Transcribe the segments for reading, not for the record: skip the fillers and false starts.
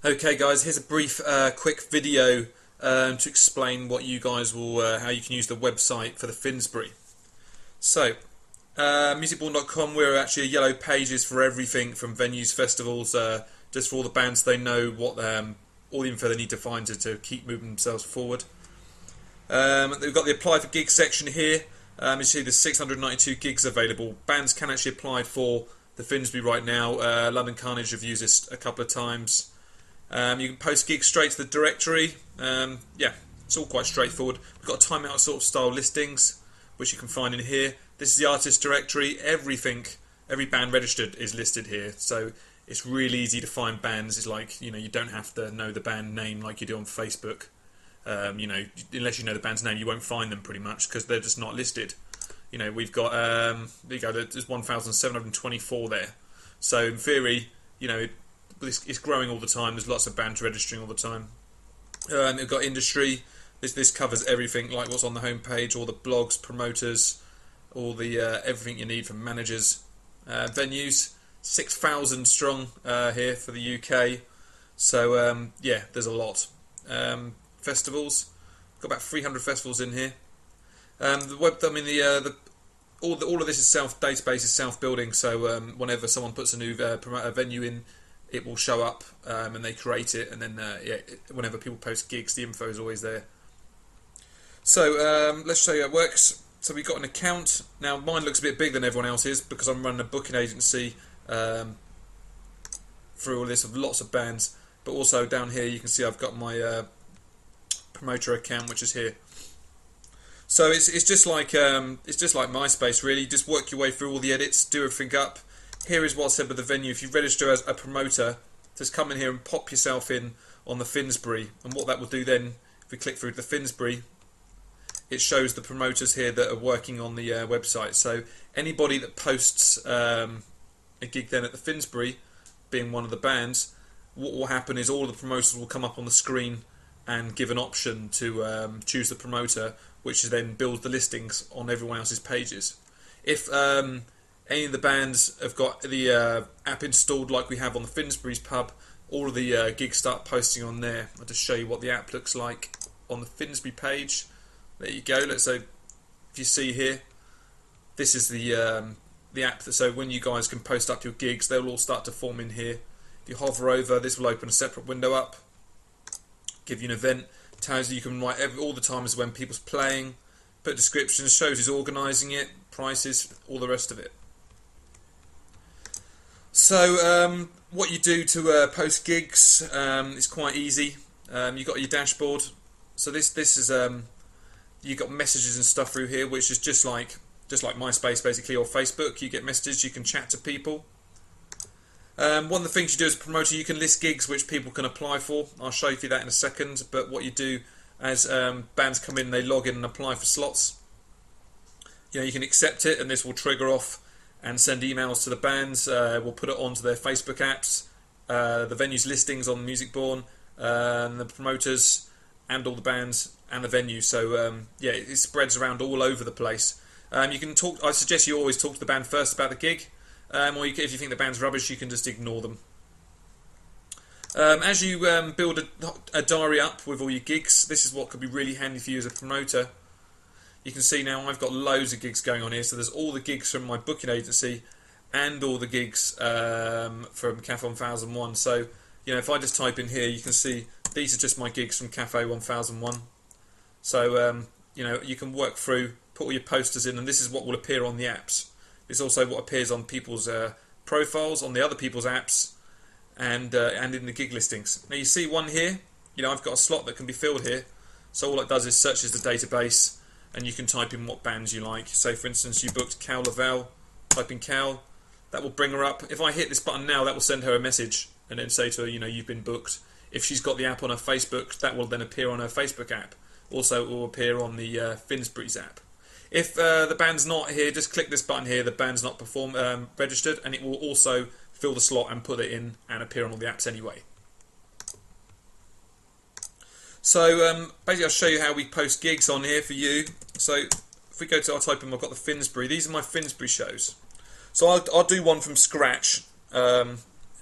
Okay guys, here's a brief quick video to explain what you guys will, how you can use the website for the Finsbury. So, musicborn.com, we're actually yellow pages for everything from venues, festivals, just for all the bands. They know what all the info they need to find to keep moving themselves forward. We've got the apply for gigs section here. You see there's 692 gigs available. Bands can actually apply for the Finsbury right now. London Carnage have used this a couple of times. You can post gigs straight to the directory. Yeah, it's all quite straightforward. We've got timeout sort of style listings, which you can find in here. This is the artist directory. Every band registered is listed here, so it's really easy to find bands. It's like, you don't have to know the band name like you do on Facebook. Unless you know the band's name, you won't find them pretty much because they're just not listed. We've got there you go. There's 1,724 there. So in theory, it's growing all the time. There's lots of bands registering all the time. We've got industry. This covers everything, like what's on the homepage, all the blogs, promoters, all the everything you need from managers. Venues, 6,000 strong here for the UK. So yeah, there's a lot. Festivals, got about 300 festivals in here. The web, all of this is database is self-building. So whenever someone puts a new venue in, it will show up and they create it, and then whenever people post gigs, the info is always there. So let's show you how it works. So we've got an account. Now mine looks a bit bigger than everyone else's because I'm running a booking agency through all this of lots of bands. But also down here you can see I've got my promoter account, which is here. So it's just like MySpace really. Just work your way through all the edits, do everything up. Here is what I said with the venue. If you register as a promoter, just come in here and pop yourself in on the Finsbury. And what that will do then, if we click through to the Finsbury, it shows the promoters here that are working on the website. So anybody that posts a gig then at the Finsbury, being one of the bands, what will happen is all the promoters will come up on the screen and give an option to choose the promoter, which then builds the listings on everyone else's pages. If any of the bands have got the app installed like we have on the Finsbury's pub, all of the gigs start posting on there. I'll just show you what the app looks like on the Finsbury page. There you go. Let's say, if you see here, this is the app. So when you guys can post up your gigs, they'll all start to form in here. If you hover over, this will open a separate window up, give you an event, tells you can write all the times when people's playing, put descriptions, shows who's organising it, prices, all the rest of it. So what you do to post gigs is quite easy. You've got your dashboard. So this is you've got messages and stuff through here, which is just like MySpace basically, or Facebook. You get messages, you can chat to people. One of the things you do as a promoter, you can list gigs which people can apply for. I'll show you that in a second. But what you do as bands come in, they log in and apply for slots. You can accept it, and this will trigger off and send emails to the bands. We'll put it onto their Facebook apps, the venues listings on Musicborn, the promoters, and all the bands and the venue. So yeah, it spreads around all over the place. You can talk. I suggest you always talk to the band first about the gig, or if you think the band's rubbish, you can just ignore them. As you build a diary up with all your gigs, this is what could be really handy for you as a promoter. You can see now I've got loads of gigs going on here, so there's all the gigs from my booking agency and all the gigs from Cafe 1001. So, if I just type in here, you can see these are just my gigs from Cafe 1001. So, you can work through, put all your posters in, and this is what will appear on the apps. This is also what appears on people's profiles, on the other people's apps, and in the gig listings. Now you see one here, I've got a slot that can be filled here. So all it does is searches the database, and you can type in what bands you like. Say for instance you booked Cal Lavelle, type in Cal, that will bring her up. If I hit this button now, that will send her a message and then say to her, you've been booked. If she's got the app on her Facebook, that will then appear on her Facebook app. Also it will appear on the Finsbury's app. If the band's not here, just click this button here, the band's not registered, and it will also fill the slot and put it in and appear on all the apps anyway. So basically I'll show you how we post gigs on here for you. So if we go to, I'll type in, I've got the Finsbury. These are my Finsbury shows. So I'll do one from scratch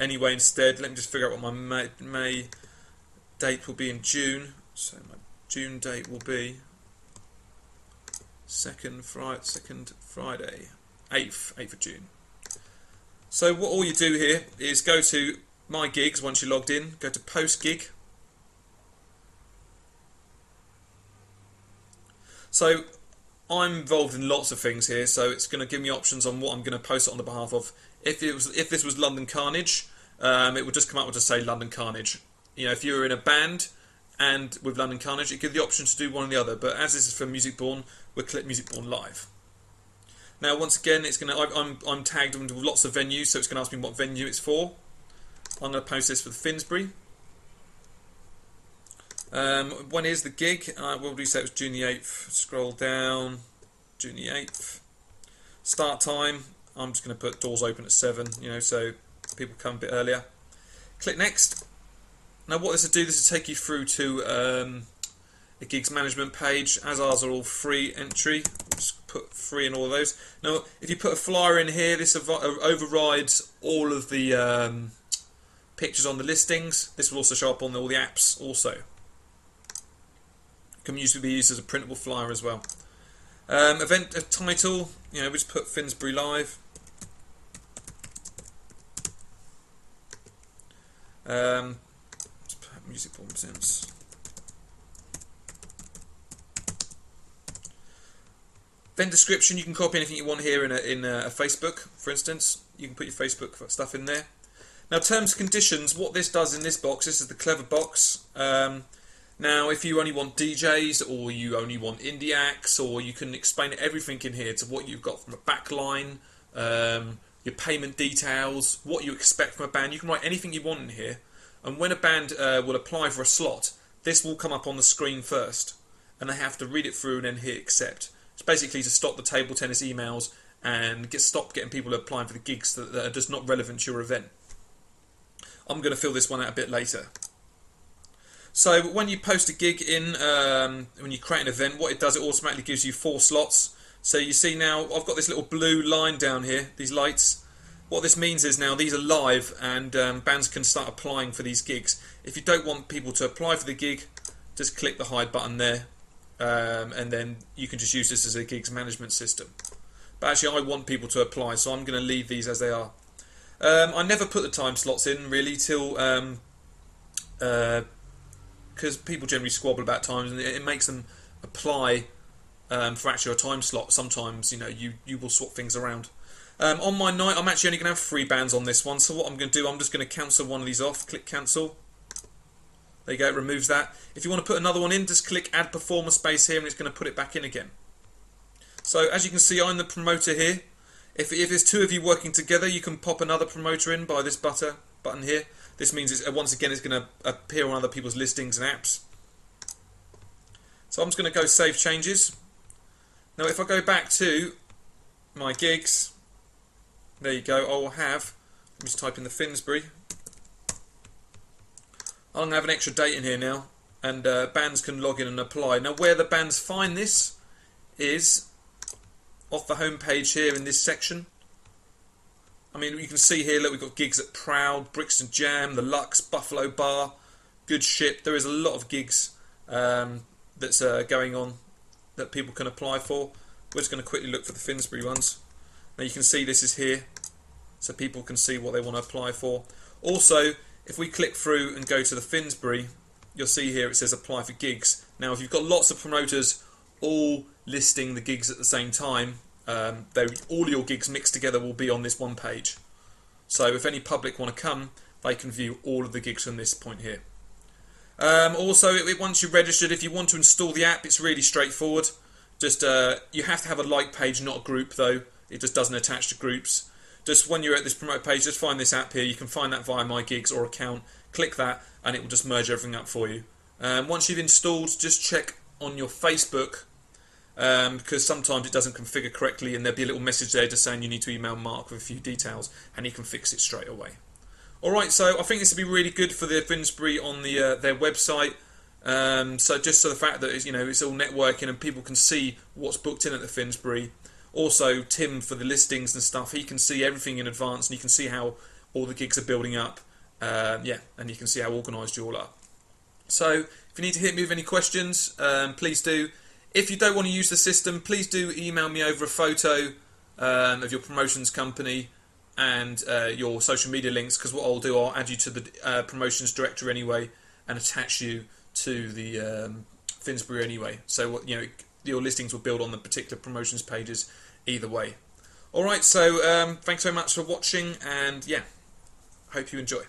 anyway instead. Let me just figure out what my May date will be in June. So my June date will be second Friday, 8th of June. So what all you do here is go to My Gigs once you're logged in, go to Post Gig. So I'm involved in lots of things here, so it's going to give me options on what I'm going to post it on the behalf of. If this was London Carnage, it would just come up with just say London Carnage. You know, if you were in a band and with London Carnage, it gives the option to do one or the other. But as this is for Music Born, we'll click Music Born Live. Now, once again, it's going to. I'm tagged into lots of venues, so it's going to ask me what venue it's for. I'm going to post this for the Finsbury. When is the gig? What do you say? It was June the 8th. Scroll down. June the 8th. Start time. I'm just going to put doors open at 7. You know, so people come a bit earlier. Click next. Now, what this will do? This will take you through to a gigs management page. As ours are all free entry. Just put free in all of those. Now, if you put a flyer in here, this overrides all of the pictures on the listings. This will also show up on all the apps also. Can usually be used as a printable flyer as well. Event title, you know, we just put Finsbury Live. Let's put Music Born Presents. Event description, you can copy anything you want here in a Facebook, for instance. You can put your Facebook stuff in there. Now, terms and conditions, what this does in this box, this is the clever box. Now, if you only want DJs, or you only want indie acts, or you can explain everything in here to what you've got from a backline, your payment details, what you expect from a band. You can write anything you want in here. And when a band will apply for a slot, this will come up on the screen first. And they have to read it through and then hit accept. It's basically to stop the table tennis emails and stop getting people applying for the gigs that are just not relevant to your event. I'm going to fill this one out a bit later. So when you post a gig in, when you create an event, what it does, it automatically gives you 4 slots. So you see now, I've got this little blue line down here, these lights. What this means is now these are live and bands can start applying for these gigs. If you don't want people to apply for the gig, just click the hide button there. And then you can just use this as a gigs management system. But actually I want people to apply, so I'm going to leave these as they are. I never put the time slots in really till... because people generally squabble about times and it makes them apply for actually a time slot. Sometimes, you know, you will swap things around. On my night, I'm actually only going to have 3 bands on this one, so what I'm going to do, I'm just going to cancel one of these off. Click cancel. There you go, it removes that. If you want to put another one in, just click add performer space here and it's going to put it back in again. So as you can see, I'm the promoter here. If there's 2 of you working together, you can pop another promoter in by this button here. This means it's, once again it's going to appear on other people's listings and apps. So I'm just going to go save changes. Now if I go back to my gigs, there you go, I will have, let me just type in the Finsbury. I'm going to have an extra date in here now, and bands can log in and apply. Now where the bands find this is off the home page here in this section. I mean, you can see here, look, we've got gigs at Proud, Brixton Jam, The Lux, Buffalo Bar, Good Ship. There is a lot of gigs that's going on that people can apply for. We're just going to quickly look for the Finsbury ones. Now you can see this is here, so people can see what they want to apply for. Also, if we click through and go to the Finsbury, you'll see here it says apply for gigs. Now if you've got lots of promoters all listing the gigs at the same time, all your gigs mixed together will be on this one page. So if any public want to come, they can view all of the gigs from this point here. Also, once you're registered, if you want to install the app, it's really straightforward. Just you have to have a like page, not a group though. It just doesn't attach to groups. Just when you're at this promote page, just find this app here. You can find that via My Gigs or account. Click that and it will just merge everything up for you. Once you've installed, just check on your Facebook, because sometimes it doesn't configure correctly and there'll be a little message there just saying you need to email Mark with a few details and he can fix it straight away. Alright, so I think this would be really good for the Finsbury on their website. So just so the fact that it's all networking and people can see what's booked in at the Finsbury. Also Tim for the listings and stuff, he can see everything in advance and you can see all the gigs are building up. Yeah, and you can see how organised you all are. So if you need to hit me with any questions, please do. If you don't want to use the system, please do email me over a photo of your promotions company and your social media links, because what I'll do, I'll add you to the promotions director anyway and attach you to the Finsbury anyway. So your listings will build on the particular promotions pages either way. Alright, so thanks so much for watching, and yeah, hope you enjoy.